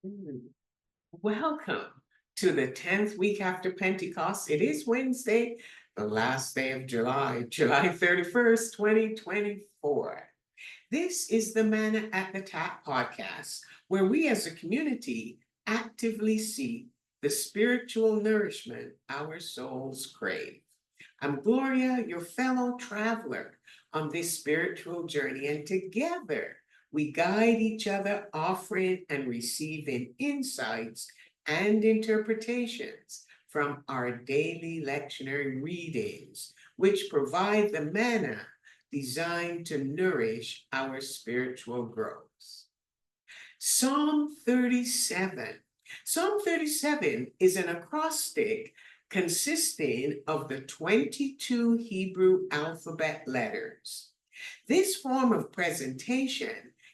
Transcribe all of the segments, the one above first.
Mm. Welcome to the 10th week after Pentecost. It is Wednesday, the last day of July, July 31st, 2024. This is the Manna at the Tap podcast, where we as a community actively seek the spiritual nourishment our souls crave. I'm Gloria, your fellow traveler on this spiritual journey, and together we guide each other, offering and receiving insights and interpretations from our daily lectionary readings, which provide the manna designed to nourish our spiritual growth. Psalm 37. Psalm 37 is an acrostic consisting of the 22 Hebrew alphabet letters. This form of presentation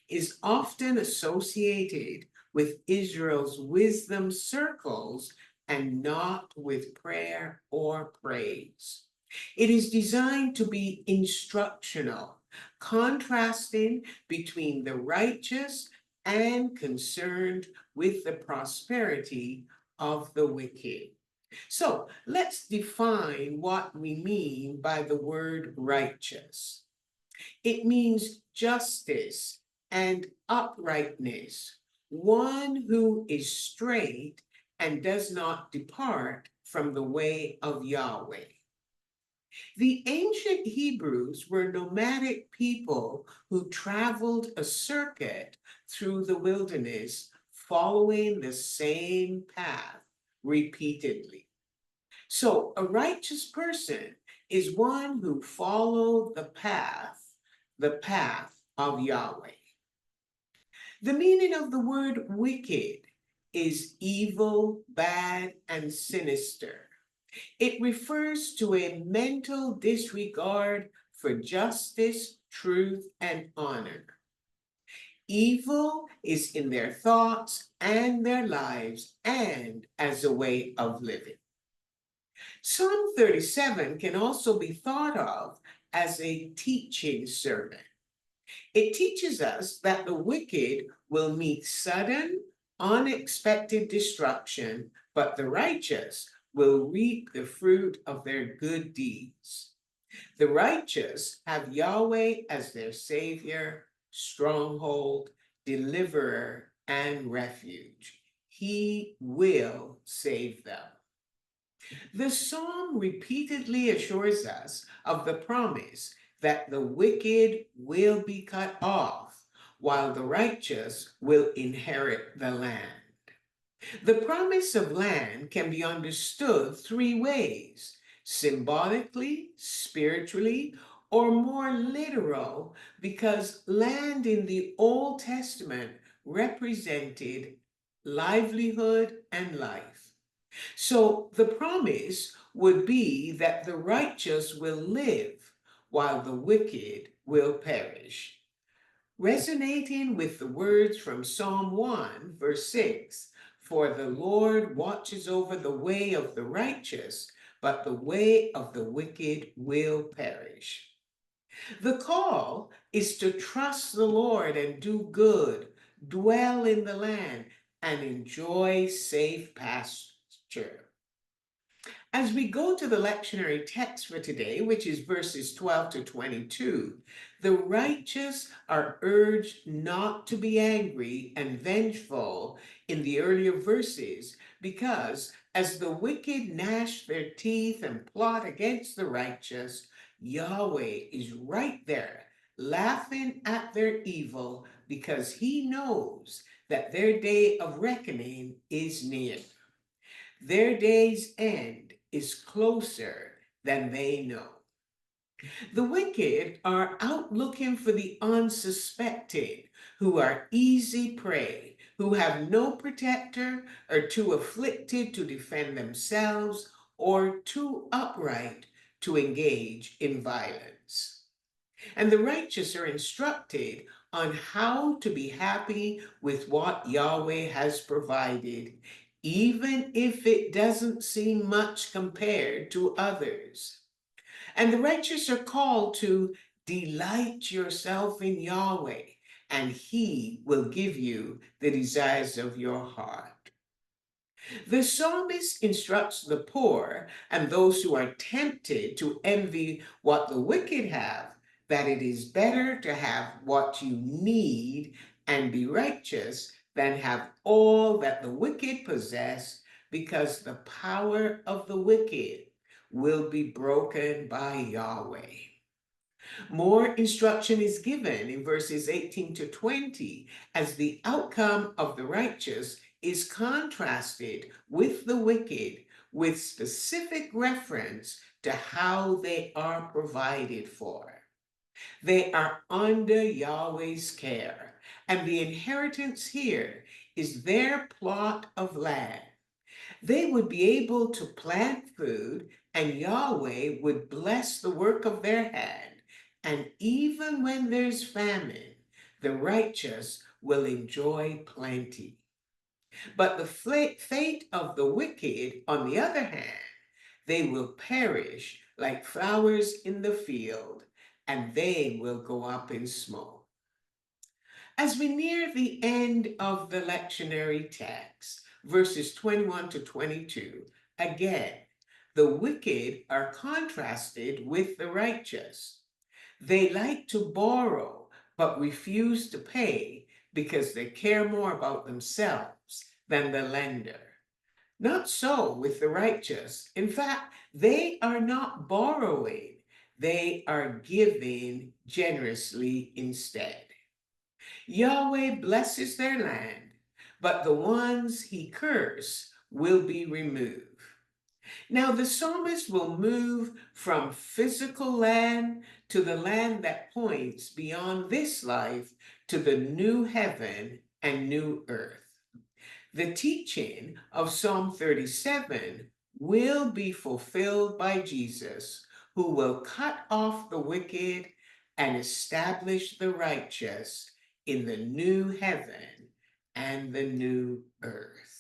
is often associated with Israel's wisdom circles and not with prayer or praise. It is designed to be instructional, contrasting between the righteous and concerned with the prosperity of the wicked. So let's define what we mean by the word righteous. It means justice and uprightness, one who is straight and does not depart from the way of Yahweh. The ancient Hebrews were nomadic people who traveled a circuit through the wilderness, following the same path repeatedly. So, a righteous person is one who followed the path of Yahweh. The meaning of the word wicked is evil, bad, and sinister. It refers to a mental disregard for justice, truth, and honor. Evil is in their thoughts and their lives and as a way of living. Psalm 37 can also be thought of as a teaching sermon. It teaches us that the wicked will meet sudden, unexpected destruction, but the righteous will reap the fruit of their good deeds. The righteous have Yahweh as their Savior, stronghold, deliverer, and refuge. He will save them. The psalm repeatedly assures us of the promise that the wicked will be cut off, while the righteous will inherit the land. The promise of land can be understood three ways: symbolically, spiritually, or more literal, because land in the Old Testament represented livelihood and life. So the promise would be that the righteous will live while the wicked will perish. Resonating with the words from Psalm 1, verse 6, for the Lord watches over the way of the righteous, but the way of the wicked will perish. The call is to trust the Lord and do good, dwell in the land, and enjoy safe pasture. As we go to the lectionary text for today, which is verses 12 to 22, the righteous are urged not to be angry and vengeful in the earlier verses, because as the wicked gnash their teeth and plot against the righteous, Yahweh is right there, laughing at their evil, because he knows that their day of reckoning is near. Their day's end is closer than they know. The wicked are out looking for the unsuspected, who are easy prey, who have no protector, are too afflicted to defend themselves, or too upright to engage in violence. And the righteous are instructed on how to be happy with what Yahweh has provided, even if it doesn't seem much compared to others. And the righteous are called to delight yourself in Yahweh and he will give you the desires of your heart. The psalmist instructs the poor and those who are tempted to envy what the wicked have, that it is better to have what you need and be righteous than have all that the wicked possess, because the power of the wicked will be broken by Yahweh. More instruction is given in verses 18 to 20 as the outcome of the righteous is contrasted with the wicked, with specific reference to how they are provided for. They are under Yahweh's care, and the inheritance here is their plot of land. They would be able to plant food, and Yahweh would bless the work of their hand. And even when there's famine, the righteous will enjoy plenty. But the fate of the wicked, on the other hand, they will perish like flowers in the field, and they will go up in smoke. As we near the end of the lectionary text, verses 21 to 22, again, the wicked are contrasted with the righteous. They like to borrow, but refuse to pay because they care more about themselves than the lender. Not so with the righteous. In fact, they are not borrowing, they are giving generously instead. Yahweh blesses their land, but the ones he cursed will be removed. Now, the psalmist will move from physical land to the land that points beyond this life to the new heaven and new earth. The teaching of Psalm 37 will be fulfilled by Jesus, who will cut off the wicked and establish the righteous in the new heaven and the new earth.